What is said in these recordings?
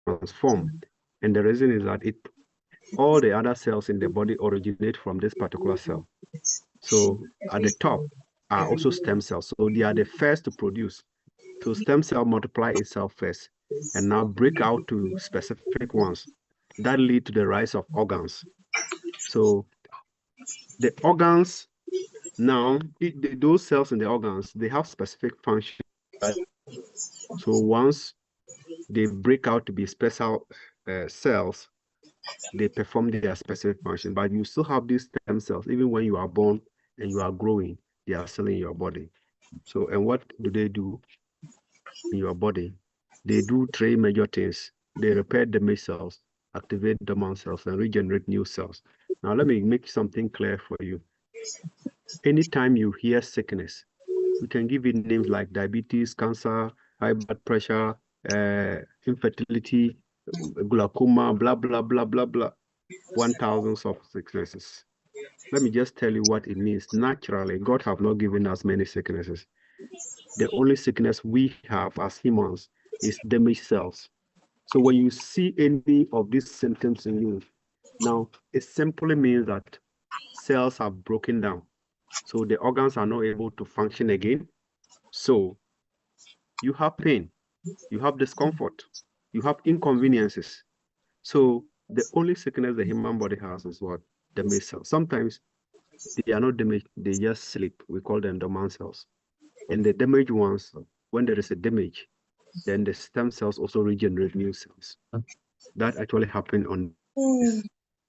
transformed. And the reason is that all the other cells in the body originate from this particular cell. So at the top are also stem cells. So they are the first to produce. So stem cell multiply itself first and now break out to specific ones that lead to the rise of organs. So the organs now, those cells in the organs, they have specific functions. So once they break out to be special cells, they perform their specific function. But you still have these stem cells, even when you are born and you are growing, they are still in your body. So, and what do they do in your body? They do three major things. They repair damaged cells, activate dormant cells, and regenerate new cells. Now, let me make something clear for you. Anytime you hear sickness, we can give it names like diabetes, cancer, high blood pressure, infertility, glaucoma, blah, blah, blah, blah, blah. 1,000 of sicknesses. Let me just tell you what it means. Naturally, God have not given us many sicknesses. The only sickness we have as humans is damaged cells. So when you see any of these symptoms in you, now it simply means that cells have broken down. So the organs are not able to function again. So you have pain, you have discomfort, you have inconveniences. So the only sickness the human body has is what? Damaged cells. Sometimes they are not damaged, they just sleep. We call them dormant cells. And the damaged ones, when there is a damage, then the stem cells also regenerate new cells. That actually happens on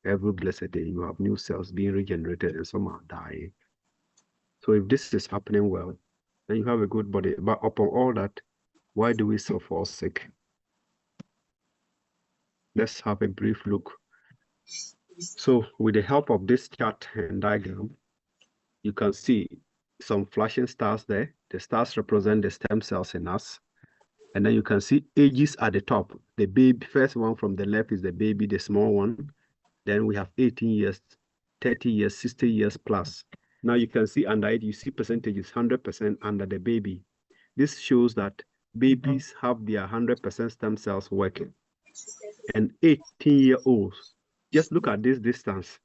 every blessed day. You have new cells being regenerated and some are dying. So if this is happening well, then you have a good body. But upon all that, why do we so fall sick? Let's have a brief look. So with the help of this chart and diagram, you can see some flashing stars there. The stars represent the stem cells in us. And then you can see ages at the top. The baby, first one from the left is the baby, the small one. Then we have 18 years, 30 years, 60 years plus. Now you can see under it, you see percentages, 100% under the baby. This shows that babies have their 100% stem cells working. And 18-year-olds, just look at this distance.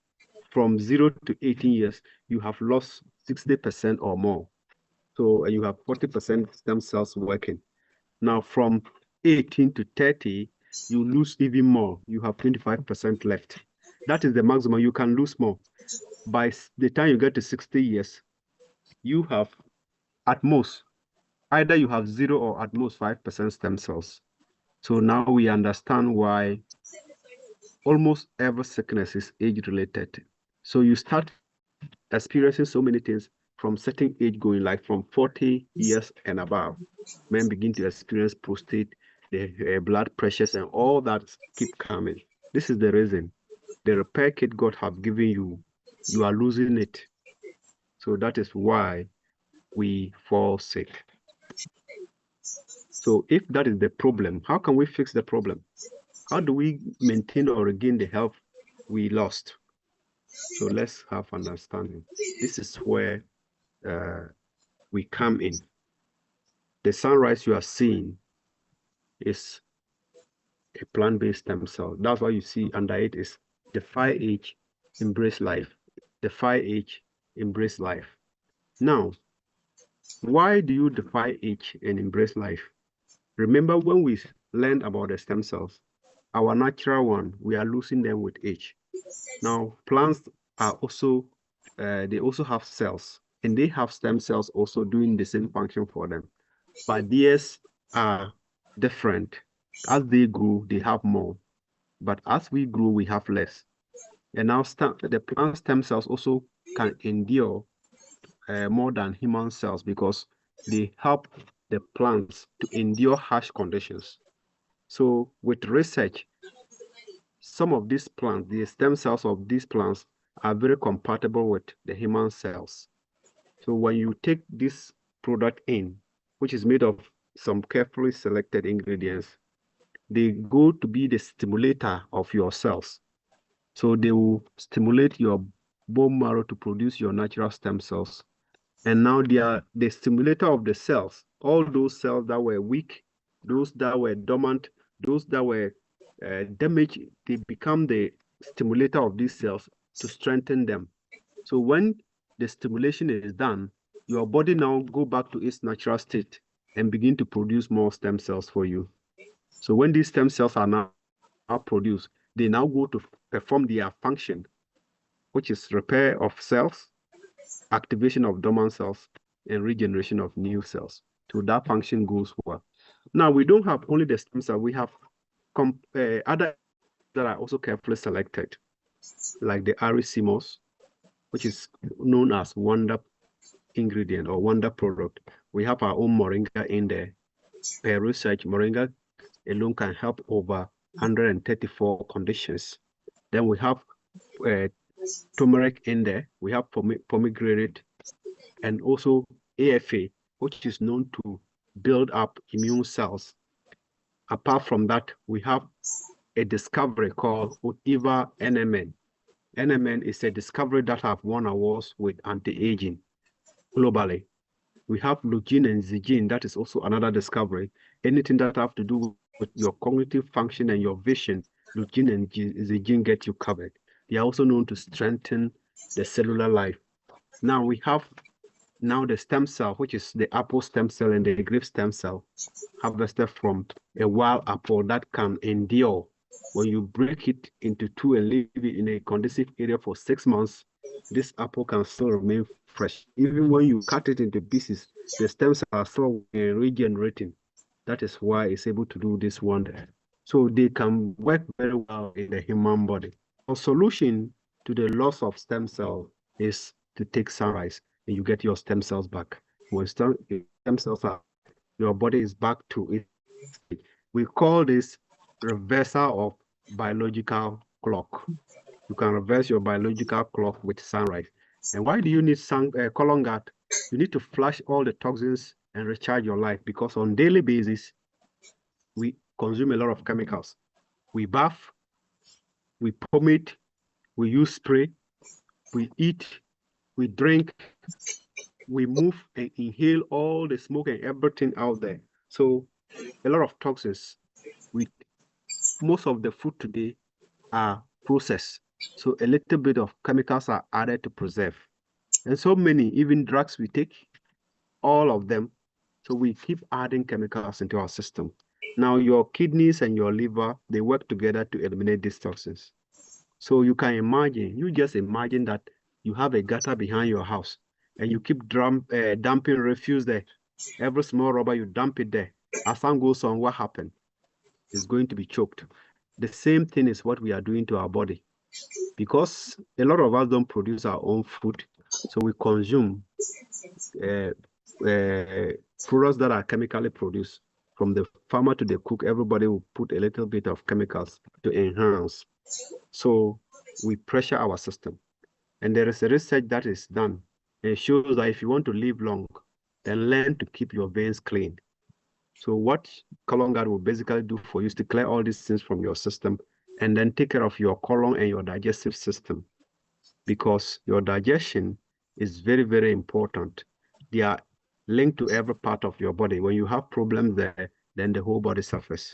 From 0 to 18 years, you have lost 60% or more. So you have 40% stem cells working. Now from 18 to 30, you lose even more. You have 25% left. That is the maximum. You can lose more. By the time you get to 60 years, you have at most, either you have 0 or at most 5% stem cells. So now we understand why almost every sickness is age-related. So you start experiencing so many things from certain age going, like from 40 years and above. Men begin to experience prostate, the blood pressures, and all that keep coming. This is the reason. The repair kit God have given you, you are losing it. So that is why we fall sick. So if that is the problem, how can we fix the problem? How do we maintain or regain the health we lost? So let's have understanding. This is where we come in. The sunrise you are seeing is a plant-based stem cell. That's why you see under it is the 5H, embrace life. The 5H, embrace life. Now, why do you defy H and embrace life? Remember when we learned about the stem cells, our natural one, we are losing them with H. Now, plants are also, they also have cells, and they have stem cells also doing the same function for them. But theirs are different. As they grow, they have more. But as we grow, we have less. And now the plant stem cells also can endure more than human cells because they help the plants to endure harsh conditions. So with research, some of these plants, the stem cells of these plants are very compatible with the human cells. So when you take this product in, which is made of some carefully selected ingredients, they go to be the stimulator of your cells. So they will stimulate your bone marrow to produce your natural stem cells. And now they are the stimulator of the cells. All those cells that were weak, those that were dormant, those that were damage, they become the stimulator of these cells to strengthen them. So when the stimulation is done, your body now go back to its natural state and begin to produce more stem cells for you. So when these stem cells are now produced, they now go to perform their function, which is repair of cells, activation of dormant cells, and regeneration of new cells. So that function goes well. Now, we don't have only the stem cell, we have other that are also carefully selected, like the racemose, which is known as wonder ingredient or wonder product. We have our own moringa in there. Per research, moringa alone can help over 134 conditions. Then we have turmeric in there. We have pomegranate, and also AFA, which is known to build up immune cells. Apart from that, we have a discovery called Otiva NMN. NMN is a discovery that have won awards with anti-aging globally. We have Lugin and Zigin, that is also another discovery. Anything that have to do with your cognitive function and your vision, Lugin and Zigin get you covered. They are also known to strengthen the cellular life. Now we have the stem cell, which is the apple stem cell and the grape stem cell, harvested from a wild apple that can endure. When you break it into two and leave it in a conducive area for 6 months, this apple can still remain fresh. Even when you cut it into pieces, the stems are still regenerating. That is why it's able to do this wonder. So they can work very well in the human body. A solution to the loss of stem cell is to take sunrise and you get your stem cells back. When stem cells are, your body is back to it. We call this reversal of biological clock. You can reverse your biological clock with sunrise. And why do you need colon guard? You need to flush all the toxins and recharge your life, because on a daily basis, we consume a lot of chemicals. We bath, we pomade, we use spray, we eat, we drink, we move and inhale all the smoke and everything out there. So a lot of toxins. Most of the food today are processed. So a little bit of chemicals are added to preserve. And so many, even drugs we take, all of them. So we keep adding chemicals into our system. Now your kidneys and your liver, they work together to eliminate these toxins. So you can imagine, you just imagine that you have a gutter behind your house and you keep dumping refuse there. Every small rubber, you dump it there. As time goes on, what happens? It's going to be choked. The same thing is what we are doing to our body. Because a lot of us don't produce our own food, so we consume products that are chemically produced. From the farmer to the cook, everybody will put a little bit of chemicals to enhance. So we pressure our system. And there is a research that is done. And it shows that if you want to live long, then learn to keep your veins clean. So what colon guard will basically do for you is to clear all these things from your system and then take care of your colon and your digestive system, because your digestion is very, very important. They are linked to every part of your body. When you have problems there, then the whole body suffers.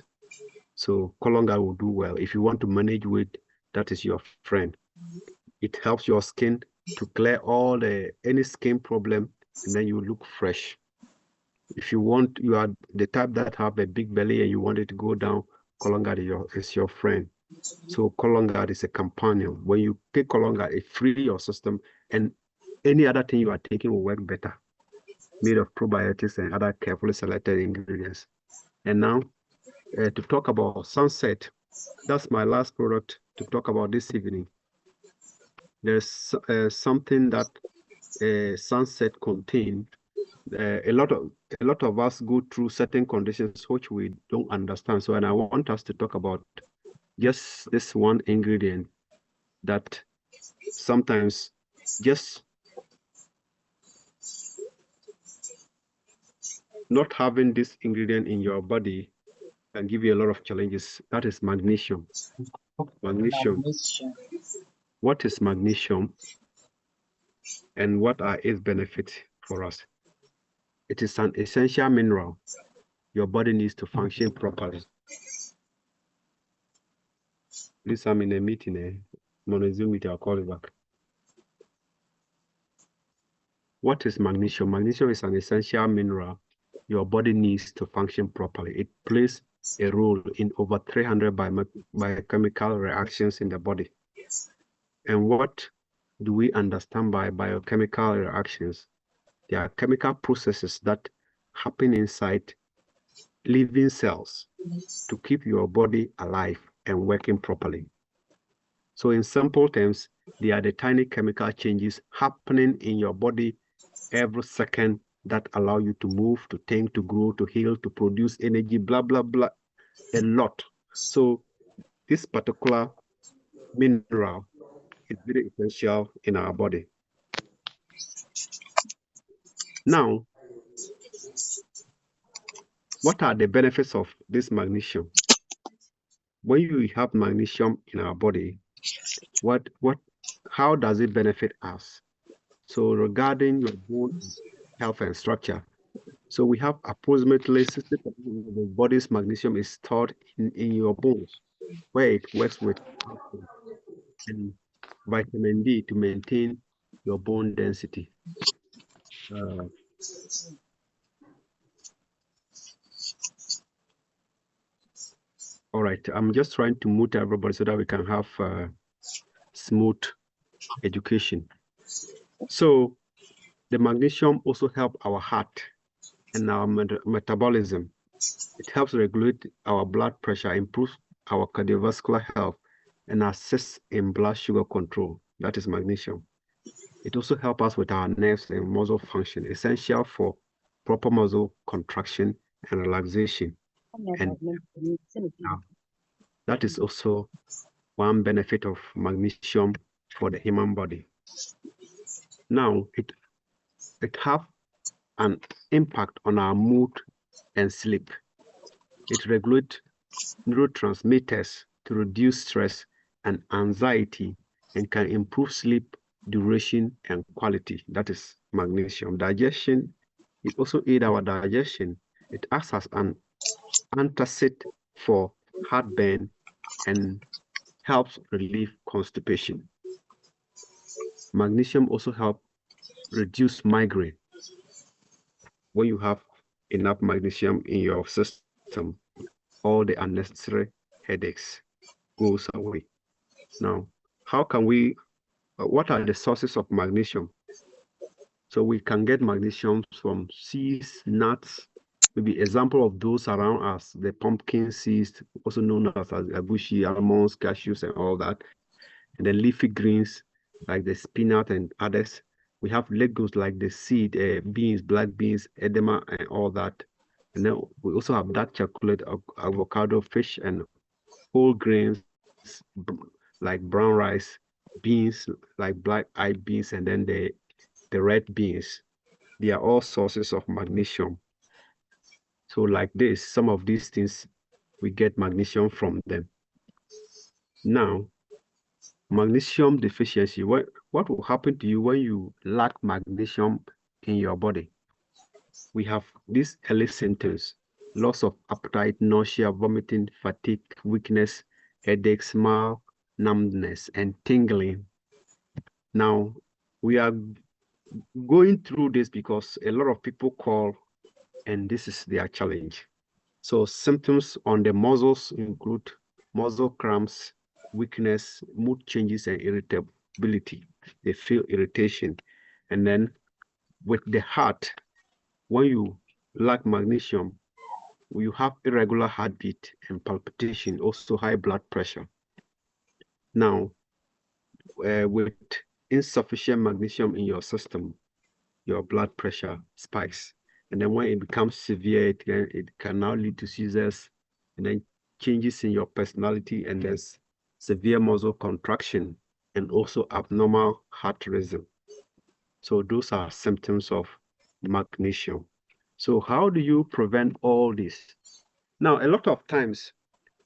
So colon guard will do well. If you want to manage weight, that is your friend. It helps your skin to clear all any skin problem, and then you look fresh. If you are the type that have a big belly and you want it to go down, colon guard is your friend. So colon guard is a companion. When you take colon guard, it frees your system, and any other thing you are taking will work better, made of probiotics and other carefully selected ingredients. And now to talk about Sunset, that's my last product to talk about this evening. There's something that Sunset contains. A lot of us go through certain conditions which we don't understand. So, and I want us to talk about just this one ingredient that sometimes just not having this ingredient in your body can give you a lot of challenges. That is magnesium. Magnesium. What is magnesium and what are its benefits for us? It is an essential mineral your body needs to function properly. Please, I'm in a meeting. I'm on a Zoom meeting. I'll call you back. What is magnesium? Magnesium is an essential mineral your body needs to function properly. It plays a role in over 300 biochemical reactions in the body. And what do we understand by biochemical reactions? They are chemical processes that happen inside living cells to keep your body alive and working properly. So in simple terms, they are the tiny chemical changes happening in your body every second that allow you to move, to think, to grow, to heal, to produce energy, blah, blah, blah, a lot. So this particular mineral is very essential in our body. Now, what are the benefits of this magnesium? When you have magnesium in our body, how does it benefit us? So regarding your bone health and structure, so we have approximately 60% of the body's magnesium is stored in your bones, where it works with and vitamin D to maintain your bone density. All right, I'm just trying to mute everybody so that we can have smooth education. So the magnesium also helps our heart and our metabolism. It helps regulate our blood pressure, improve our cardiovascular health, and assists in blood sugar control. That is magnesium. It also helps us with our nerves and muscle function, essential for proper muscle contraction and relaxation. And that is also one benefit of magnesium for the human body. Now, it has an impact on our mood and sleep. It regulates neurotransmitters to reduce stress and anxiety and can improve sleep duration and quality. That is magnesium. Digestion, it also aids our digestion. It acts as an antacid for heartburn and helps relieve constipation. Magnesium also helps reduce migraine. When you have enough magnesium in your system, all the unnecessary headaches goes away. Now, how can we, what are the sources of magnesium? So we can get magnesium from seeds, nuts, maybe example of those around us, the pumpkin seeds, also known as agushi, almonds, cashews, and all that. And then leafy greens like the spinach and others. We have legumes like the seed, beans, black beans, edamame, and all that. And then we also have dark chocolate, avocado, fish, and whole grains like brown rice, beans like black-eyed beans, and then the red beans. They are all sources of magnesium. So like this, some of these things, we get magnesium from them. Now, magnesium deficiency, what will happen to you when you lack magnesium in your body? We have these early symptoms: loss of appetite, nausea, vomiting, fatigue, weakness, headache, smile, numbness, and tingling. Now, we are going through this because a lot of people call and this is their challenge. So symptoms on the muscles include muscle cramps, weakness, mood changes, and irritability. They feel irritation. And then with the heart, when you lack magnesium, you have irregular heartbeat and palpitation, also high blood pressure. Now, with insufficient magnesium in your system, your blood pressure spikes. And then when it becomes severe, it can now lead to seizures and then changes in your personality, and there's severe muscle contraction and also abnormal heart rhythm. So those are symptoms of magnesium. So how do you prevent all this? Now, a lot of times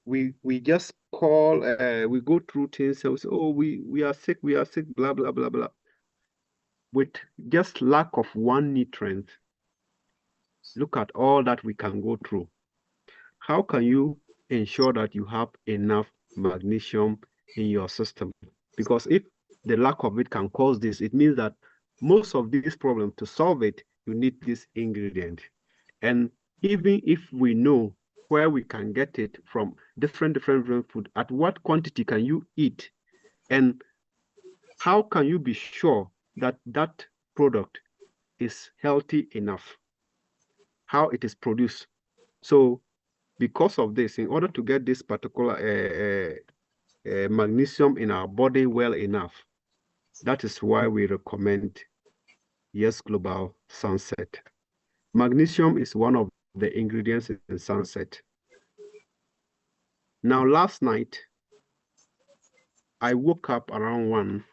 we just call, we go through things and we say, oh, we are sick, blah, blah, blah, blah. With just lack of one nutrient, look at all that we can go through. How can you ensure that you have enough magnesium in your system. Because if the lack of it can cause this, it means that most of these problems, to solve it, you need this ingredient. And even if we know where we can get it from different food, at what quantity can you eat? And how can you be sure that that product is healthy enough? How it is produced? So because of this, in order to get this particular magnesium in our body well enough, that is why we recommend Yes Global Sunset. Magnesium is one of the ingredients in Sunset. Now, last night, I woke up around 1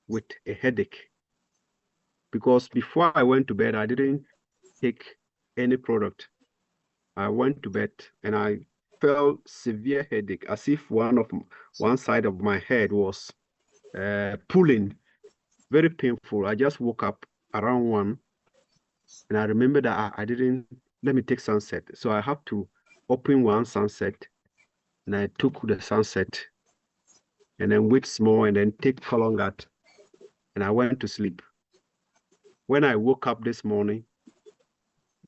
with a headache because before I went to bed, I didn't take any product. I went to bed and I felt severe headache, as if one side of my head was pulling, very painful. I just woke up around 1 and I remember that I didn't let me take Sunset. So I have to open one Sunset and I took the Sunset and then wait small and then take Colongat and I went to sleep. When I woke up this morning,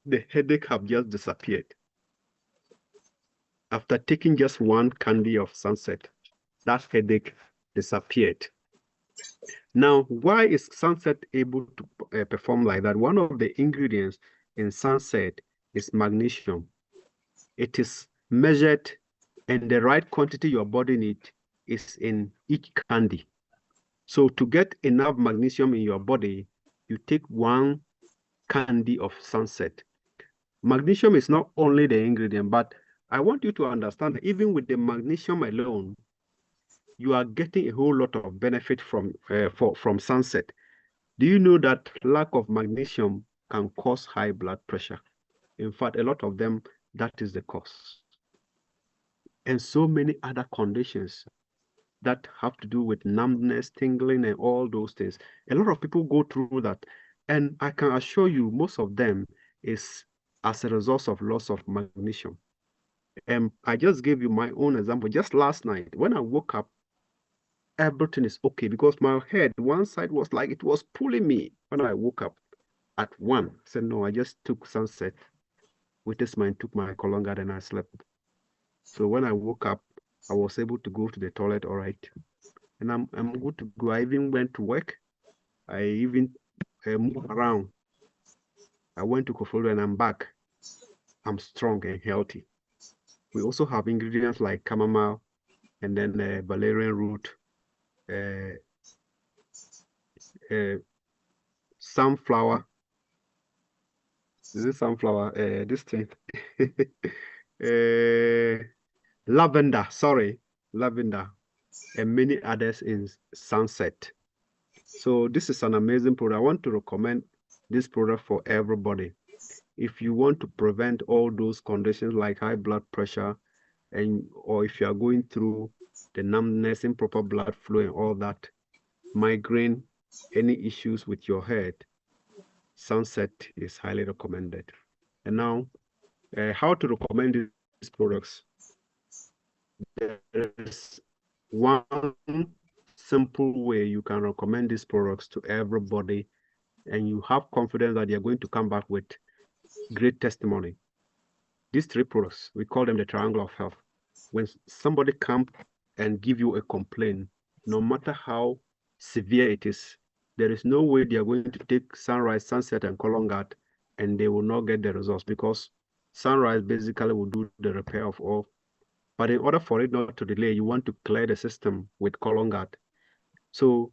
the headache have just disappeared. After taking just one candy of Sunset, that headache disappeared. Now, why is Sunset able to perform like that? One of the ingredients in Sunset is magnesium. It is measured, and the right quantity your body needs is in each candy. So to get enough magnesium in your body, you take one candy of Sunset. Magnesium is not only the ingredient, but I want you to understand that even with the magnesium alone, you are getting a whole lot of benefit from Sunset. Do you know that lack of magnesium can cause high blood pressure? In fact, a lot of them, that is the cause. And so many other conditions that have to do with numbness, tingling, and all those things. A lot of people go through that. And I can assure you, most of them is as a result of loss of magnesium. And I just gave you my own example. Just last night, when I woke up, everything is okay because my head, one side was like it was pulling me when I woke up at 1. I said, no, I just took Sunset. With this mind, took my Colongat and I slept. So when I woke up, I was able to go to the toilet, all right. And I'm good to go. I even went to work. I even moved around. I went to Koforidua and I'm back. I'm strong and healthy. We also have ingredients like chamomile and then valerian root, sunflower. Is it sunflower? This thing. Lavender, sorry, lavender, and many others in Sunset. So this is an amazing product. I want to recommend this product for everybody. If you want to prevent all those conditions like high blood pressure, or if you are going through the numbness, improper blood flow, and all that, migraine, any issues with your head, Sunset is highly recommended. And now, how to recommend these products? There is one simple way you can recommend these products to everybody, and you have confidence that you're going to come back with great testimony. These 3 products, we call them the triangle of health. When somebody comes and give you a complaint, no matter how severe it is, there is no way they are going to take Sunrise, Sunset, and Colongat, and they will not get the results because Sunrise basically will do the repair of all. But in order for it not to delay, you want to clear the system with Colongat. So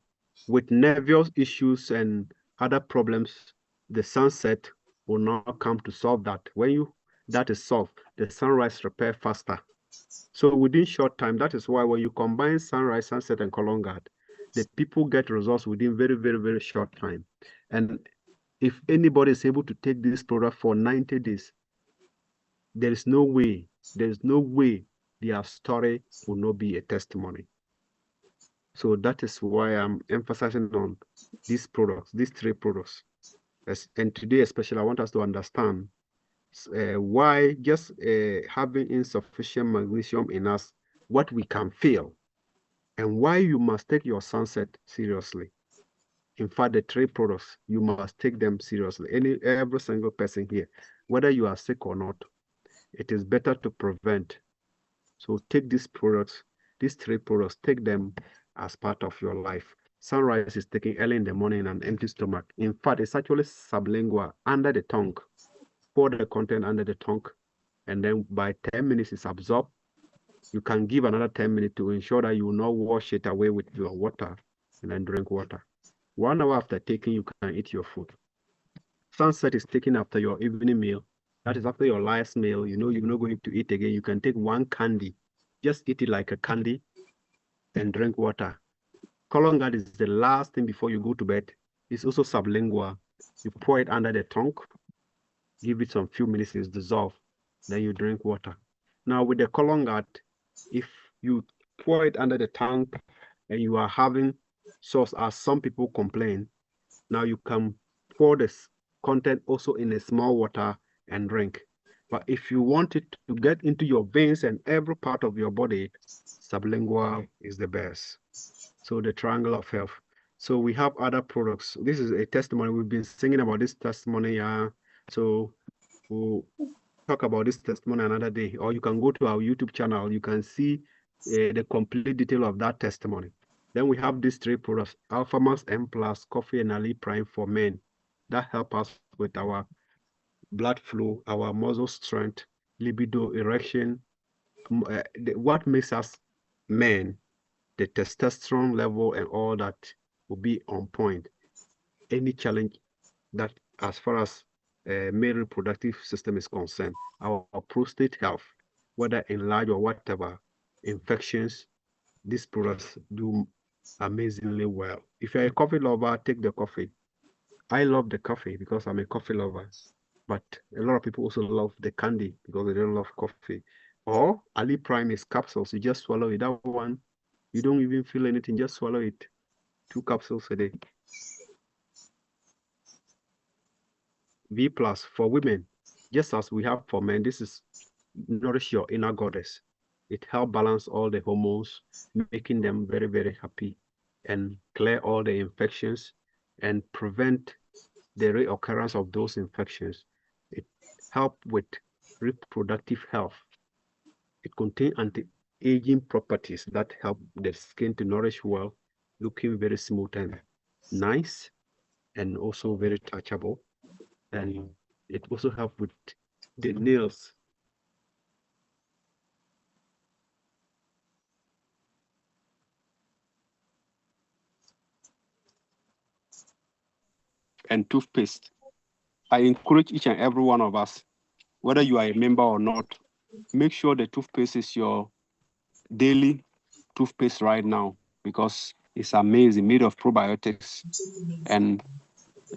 with nervous issues and other problems, the Sunset will not come to solve that. When that is solved, the Sunrise repair faster. So within short time, that is why when you combine Sunrise, Sunset, and Colongat, the people get results within very, very, very short time. And if anybody is able to take this product for 90 days, there is no way their story will not be a testimony. So that is why I'm emphasizing on these products, these 3 products. And today especially, I want us to understand why just having insufficient magnesium in us, what we can feel. and why you must take your sunset seriously. In fact, the 3 products, you must take them seriously. Every single person here, whether you are sick or not, it is better to prevent. So take these products, these 3 products, take them as part of your life. Sunrise is taken early in the morning on an empty stomach. In fact, it's actually sublingual, under the tongue. Pour the content under the tongue, and then by 10 minutes it's absorbed. You can give another 10 minutes to ensure that you will not wash it away with your water and then drink water. 1 hour after taking, you can eat your food. Sunset is taken after your evening meal. That is after your last meal. You know you're not going to eat again. You can take 1 candy. Just eat it like a candy and drink water. Colonguard is the last thing before you go to bed. It's also sublingual. You pour it under the tongue, give it some few minutes, it's dissolved. Then you drink water. Now with the Colonguard, if you pour it under the tongue and you are having sores, as some people complain, now you can pour this content also in a small water and drink. But if you want it to get into your veins and every part of your body, sublingual is the best. So the triangle of health. So we have other products. This is a testimony. We've been singing about this testimony. So we'll talk about this testimony another day. Or you can go to our YouTube channel. You can see the complete detail of that testimony. Then we have these 3 products: Alpha Max M Plus, Coffee, and Ali Prime for men. That help us with our blood flow, our muscle strength, libido, erection. What makes us men, the testosterone level and all that will be on point. Any challenge that, as far as male reproductive system is concerned, our prostate health, whether enlarged or whatever, infections, these products do amazingly well. If you're a coffee lover, take the coffee. I love the coffee because I'm a coffee lover, but a lot of people also love the candy because they don't love coffee. Or Ali Prime is capsules. You just swallow it. That one, you don't even feel anything. Just swallow it. 2 capsules a day. V plus for women, just as we have for men. This is nourish your inner goddess. It helps balance all the hormones, making them very, very happy, and clear all the infections and prevent the reoccurrence of those infections. It helps with reproductive health. It contains anti-aging properties that help the skin to nourish well, looking very smooth and nice, and also very touchable. And it also helps with the nails. And toothpaste. I encourage each and every one of us, whether you are a member or not, make sure the toothpaste is your daily toothpaste right now, because it's amazing, made of probiotics and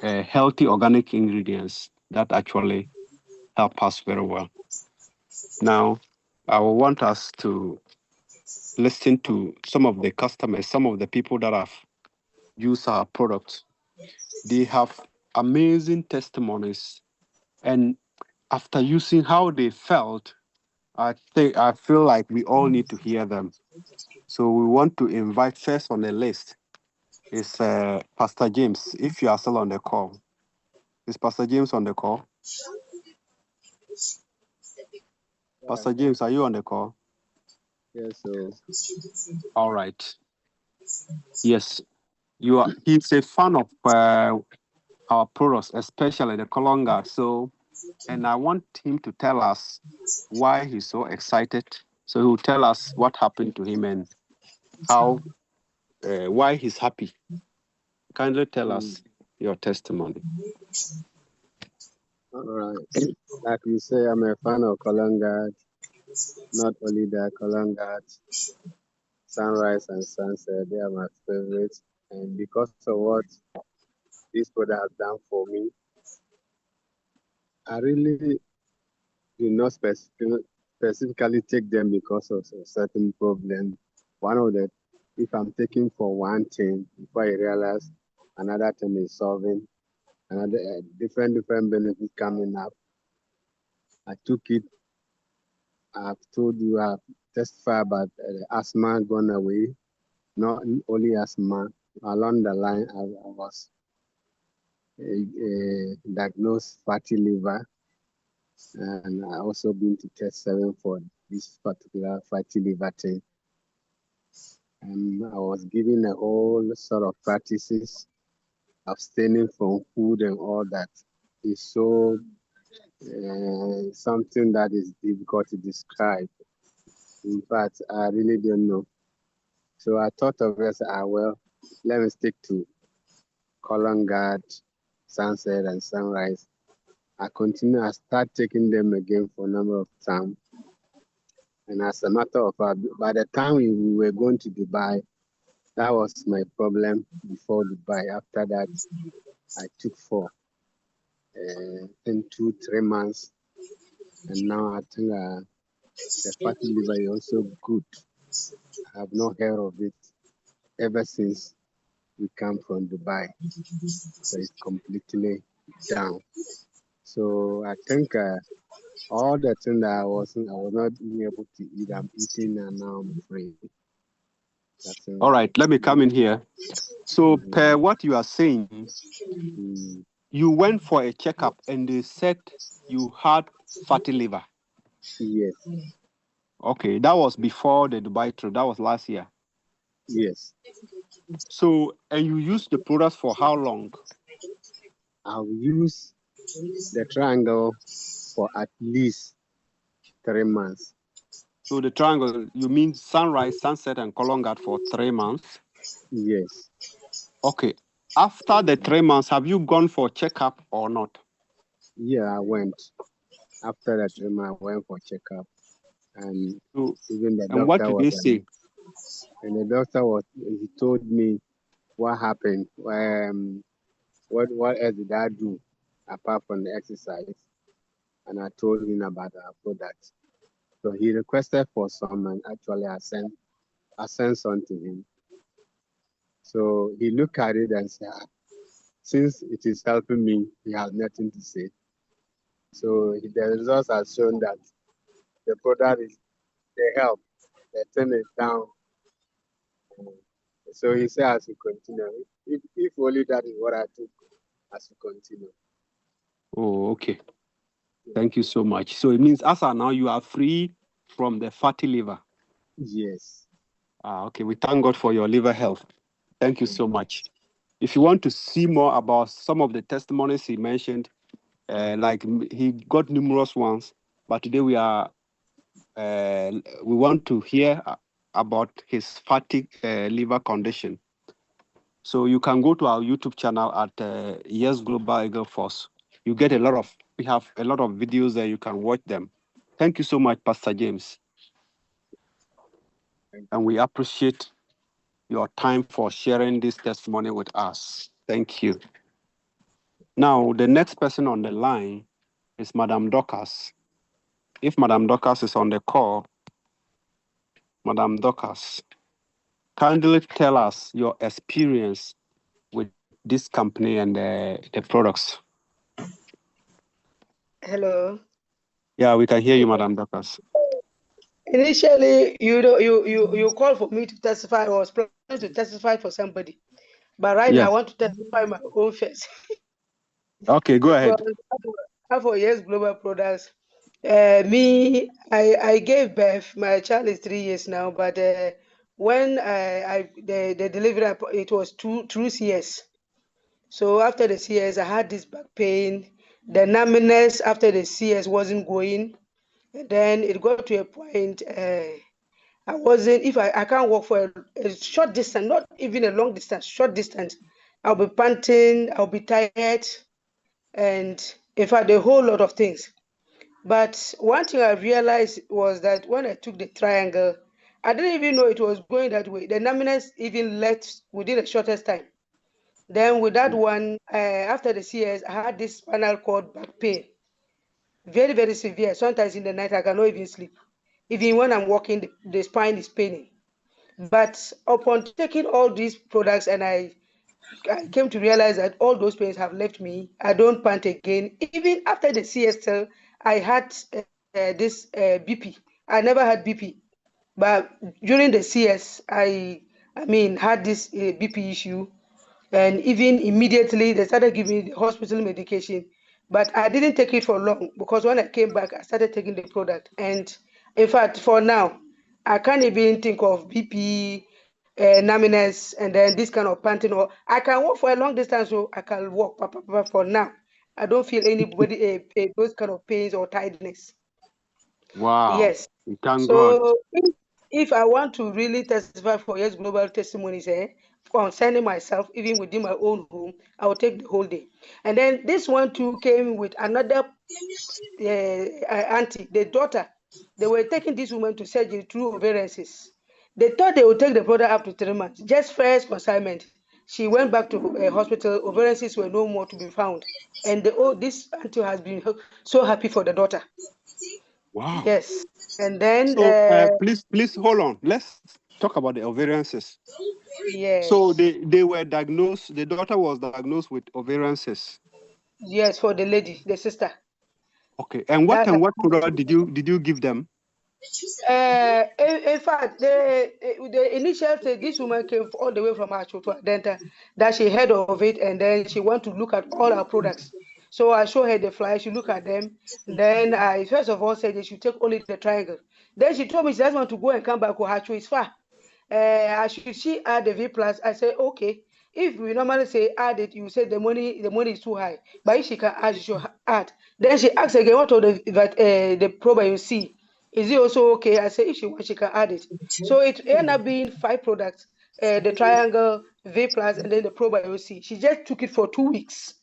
healthy organic ingredients that actually help us very well. Now, I will want us to listen to some of the customers, some of the people that have used our products. They have amazing testimonies, and after using, how they felt, I feel like we all need to hear them. So we want to invite, first on the list is Pastor James. If you are still on the call, is Pastor James on the call? Pastor James, are you on the call? Yes, sir. All right. Yes, you are. He's a fan of our products, especially the Colonguard. So, and I want him to tell us why he's so excited. So he will tell us what happened to him and how, why he's happy. Kindly tell us your testimony. All right. Like you say, I'm a fan of Colonguard. Not only that, Colonguard, Sunrise and Sunset, they are my favorites. And because of what this product has done for me, I really do not specifically take them because of a certain problem. One of the, if I'm taking for one thing, before I realize another thing is solving, another different benefits coming up. I took it. I've told you, I've testified about asthma gone away. not only asthma. Along the line, I was diagnosed fatty liver, and I also been to test 7 for this particular fatty liver thing. And I was given a whole sort of practices, abstaining from food and all that. Is so something that is difficult to describe. In fact, I really don't know. So I thought of it, well, let me stick to Colon Guard, Sunset, and Sunrise. I start taking them again for a number of times. And as a matter of fact, by the time we were going to Dubai, that was my problem before Dubai. After that, I took 4 in 2-3 months. And now I think the fatty liver is also good. I have not heard of it ever since we come from Dubai. So it's completely down. So I think all the things that I was not being able to eat, I'm eating, and now I'm free. All right, let me come in here. So per what you are saying, you went for a checkup and they said you had fatty liver. Yes. Okay, that was before the Dubai trip. That was last year. Yes. So, and you used the products for how long? I'll use the triangle for at least 3 months. So the triangle, you mean Sunrise, Sunset, and Colon Guard for 3 months? Yes. Okay. After the 3 months, have you gone for checkup or not? Yeah, I went. After that 3 months, I went for checkup. And even the doctor, what did they say? And the doctor he told me what happened. What else did I do apart from the exercise? And I told him about the product. So he requested for some, and actually I sent some to him. So he looked at it and said, since it is helping me, he has nothing to say. So the results have shown that the product they help. The thing is down. So he said I should continue. If only that is what I took, I should continue. Oh, okay. Thank you so much. So it means as of now, you are free from the fatty liver. Yes. Okay. We thank God for your liver health. Thank you so much. If you want to see more about some of the testimonies he mentioned, like he got numerous ones, but today we want to hear about his fatty liver condition. So you can go to our YouTube channel at Yes Global Eagle Force. We have a lot of videos there. You can watch them. Thank you so much, Pastor James. And we appreciate your time for sharing this testimony with us. Thank you. Now, the next person on the line is Madam Dorcas. If Madam Dorcas is on the call, Madam Dorcas, kindly tell us your experience with this company and the products. Hello. Yeah, we can hear you, Madam Dorcas. Initially, you called for me to testify. I was planning to testify for somebody, but right now I want to testify my own first. Okay, go ahead. For Yes Global Products, I gave birth. My child is 3 years now, but when the delivery, it was through CS. So after the CS, I had this back pain. The numbness after the CS wasn't going. And then it got to a point I can't walk for a short distance, not even a long distance, short distance, I'll be panting, I'll be tired, and in fact, a whole lot of things. But one thing I realized was that when I took the triangle, I didn't even know it was going that way. The numbness even left within the shortest time. Then with that one, after the CS, I had this spinal cord back pain. Very, very severe. Sometimes in the night, I cannot even sleep. Even when I'm walking, the spine is paining. But upon taking all these products, and I came to realize that all those pains have left me. I don't pant again. Even after the CSL, I had this BP. I never had BP. But during the CS, I had this BP issue, and even immediately they started giving me the hospital medication. But I didn't take it for long, because when I came back, I started taking the product. And in fact, for now, I can't even think of BP, numbness, and then this kind of panting. Or I can walk for a long distance, so I can walk. For now, I don't feel anybody those kind of pains or tiredness. Wow. Yes. We thank God. So if I want to really testify for Yes Global Testimonies, concerning myself, even within my own home, I will take the whole day. And then this one too came with another auntie, the daughter. They were taking this woman to surgery through ovarian cysts. They thought they would take the product up to 3 months. Just first consignment, she went back to a hospital. Ovarian cysts were no more to be found. And this auntie has been so happy for the daughter. Wow. Yes. And then so please hold on. Let's talk about the ovarian cysts. yes. So they were diagnosed. The daughter was diagnosed with ovarian cysts. Yes, for the lady, the sister. Okay. And what product did you give them? In fact, the initial stage, this woman came all the way from Achoto Denta, that she heard of it, and then she want to look at all our products. So I show her the flyer. She look at them. Then I first of all said they should take only the triangle. Then she told me she doesn't want to go and come back. Hacho is far. Should she add the V plus? I said okay. If we normally say add it, you say the money is too high. But if she can add, she should add. Then she asked again, what of the probe you see? Is it also okay? I say if she wants, she can add it. So it ended up being 5 products: the triangle, V plus, and then the probiotic. She just took it for 2 weeks.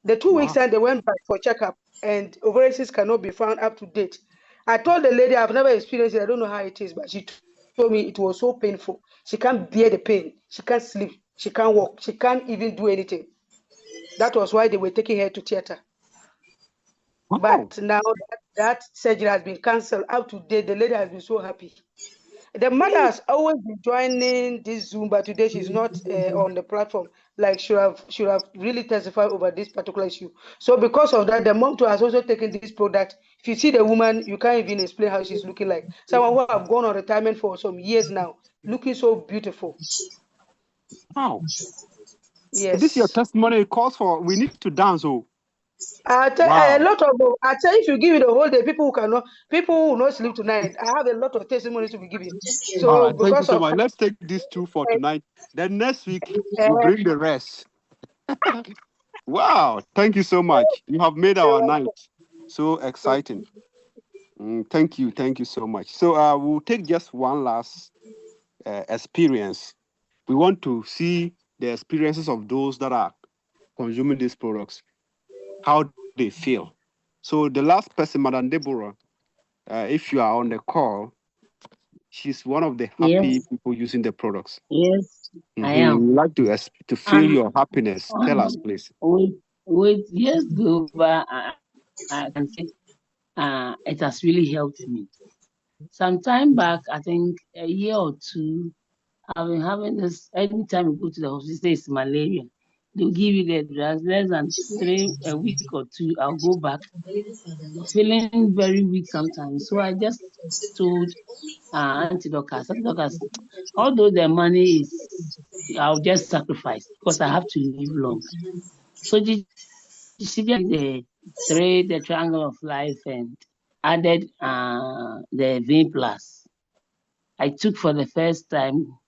The 2 weeks and they went back for checkup, and ovarian cysts cannot be found up to date. I told the lady I've never experienced it. I don't know how it is, but she told me it was so painful. She can't bear the pain. She can't sleep. She can't walk. She can't even do anything. That was why they were taking her to theater. Wow. But now that surgery has been cancelled, up to date, the lady has been so happy. The mother has always been joining this Zoom, but today she's not on the platform. Like should have really testified over this particular issue. So because of that, the mom too has also taken this product. If you see the woman, you can't even explain how she's looking like. Someone who have gone on retirement for some years now, looking so beautiful. Wow. Yes. This is your testimony. It calls for we need to dance. Oh. I tell a lot of. I tell if you give it the whole day, people will not sleep tonight. I have a lot of testimonies to be giving. So all right, because thank you so much. Let's take these 2 for tonight. Then next week we'll bring the rest. Wow, thank you so much. You have made our night so exciting. Thank you so much. So we'll take just one last experience. We want to see the experiences of those that are consuming these products, how they feel. So the last person, Madam Deborah, if you are on the call, she's one of the happy people using the products. Yes, I am. We'd like to feel your happiness. Tell us, please. With Yes Global, I can say it has really helped me. Some time back, I think a year or two, I've been having this. Anytime you go to the hospital, it's malaria. They'll give you the drugs. Less than a week or 2, I'll go back, feeling very weak sometimes. So I just told Auntie Dorcas, although the money is, I'll just sacrifice because I have to live long. So she did the triangle of life and added the V plus. I took for the first time,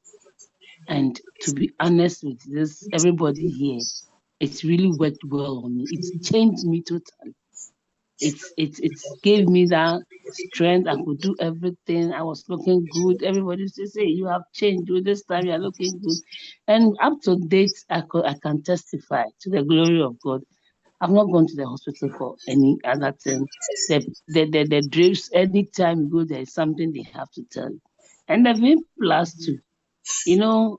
and to be honest with this, everybody here, it's really worked well on me. It's changed me totally. It gave me that strength. I could do everything. I was looking good. Everybody used to say, you have changed. This time you are looking good. And up to date, I can testify to the glory of God. I've not gone to the hospital for any other thing. The drips, anytime you go, there is something they have to tell you. And the V plus too.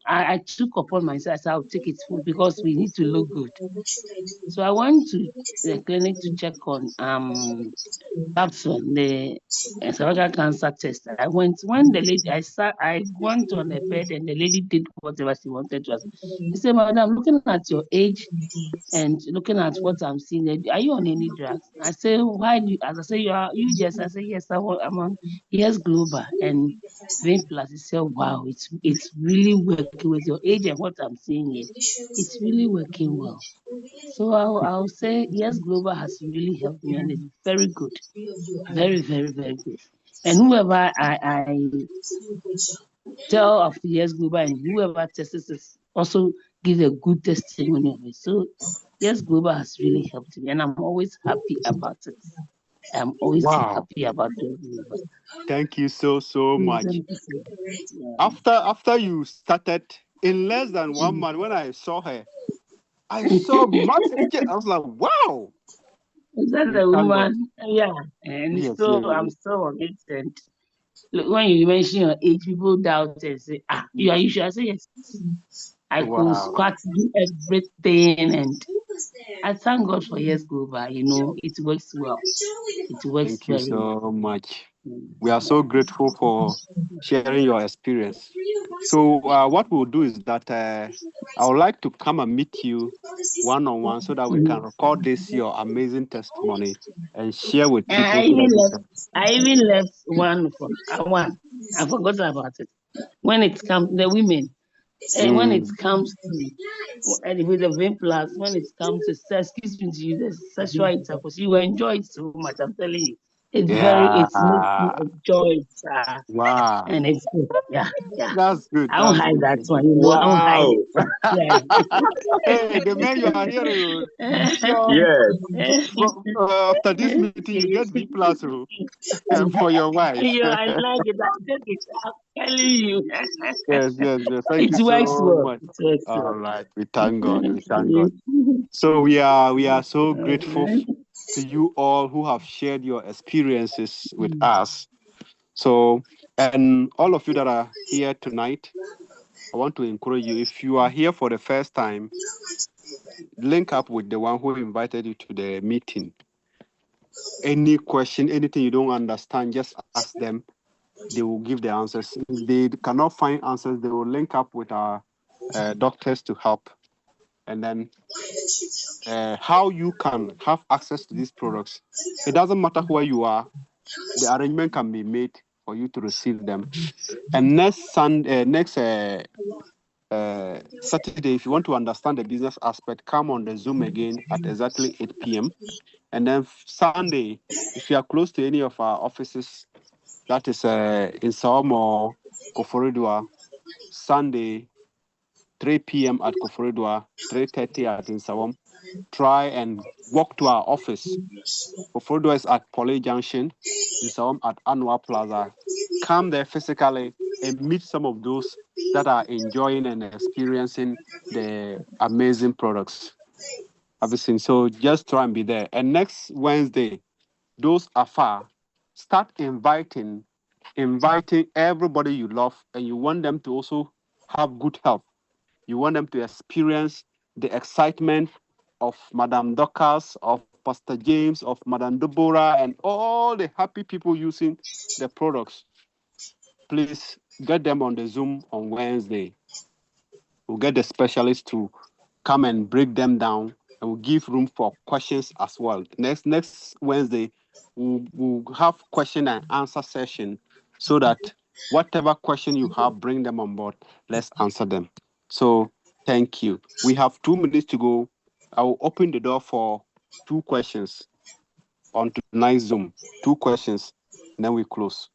I took upon myself, I said, I'll take it full because we need to look good. So I went to the clinic to check on Babson, the cervical cancer test. I went when the lady I went on the bed and the lady did whatever she wanted to ask. She said, Madam, looking at your age and looking at what I'm seeing, are you on any drugs? I said, why do you? As I say, you just. I said, yes, I'm on Yes Global and V plus. He said, wow, it's really working with your age and what I'm seeing here. It's really working well. So I'll say yes, Global has really helped me and it's very good. Very, very, very good. And whoever I tell of the Yes Global and whoever tests this also gives a good testimony of it. So Yes Global has really helped me and I'm always happy about it. I'm always happy about it. Thank you so much. Yeah. After you started, in less than 1 month, when I saw her, I saw massive change. I was like, wow. Is that the woman? Yeah. And Yes, I'm still on it. And look, when you mention your age, people doubt and say, you are sure? I say yes. I could squat, do everything, and I thank God for Yes Global. You know, it works well. It works Thank you very well. so much. We are so grateful for sharing your experience. So what we'll do is that I would like to come and meet you one-on-one so that we can record your amazing testimony and share with people. I even left one from one. I forgot about it. When it comes the women, and when it comes to with the vein plus, when it comes to excuse me to use the sexual intercourse, you will enjoy it so much. I'm telling you, it's makes you enjoy it. Wow. And it's good. Yeah. That's good. I won't hide that one. You know, I won't hide it. Yeah. Hey, the man you are here. Yes. After this meeting, you get B+ for your wife. Yeah, I like it. I take it. I'm telling you. Yes. Thank you works so well. much. It works All well. right. We thank God. We thank God. So we are so grateful to you all who have shared your experiences with us. So, and all of you that are here tonight, I want to encourage you, if you are here for the first time, link up with the one who invited you to the meeting. Any question, anything you don't understand, just ask them. They will give the answers. If they cannot find answers, they will link up with our doctors to help. And then how you can have access to these products. It doesn't matter where you are. The arrangement can be made for you to receive them. And next Saturday, if you want to understand the business aspect, come on the Zoom again at exactly 8 p.m. And then Sunday, if you are close to any of our offices, that is in Sawam or Koforidua, Sunday, 3 p.m. at Koforidua, 3:30 at Insawam. Try and walk to our office. Koforidua is at Poly Junction, Insawam at Anwar Plaza. Come there physically and meet some of those that are enjoying and experiencing the amazing products. Everything. So just try and be there. And next Wednesday, those are far, start inviting everybody you love, and you want them to also have good health. You want them to experience the excitement of Madame Dorcas, of Pastor James, of Madame Deborah, and all the happy people using the products. Please get them on the Zoom on Wednesday. We'll get the specialists to come and break them down, and we'll give room for questions as well. Next Wednesday, we'll have question and answer session so that whatever question you have, bring them on board. Let's answer them. So thank you. We have 2 minutes to go. I will open the door for 2 questions on tonight's Zoom. 2 questions, and then we close.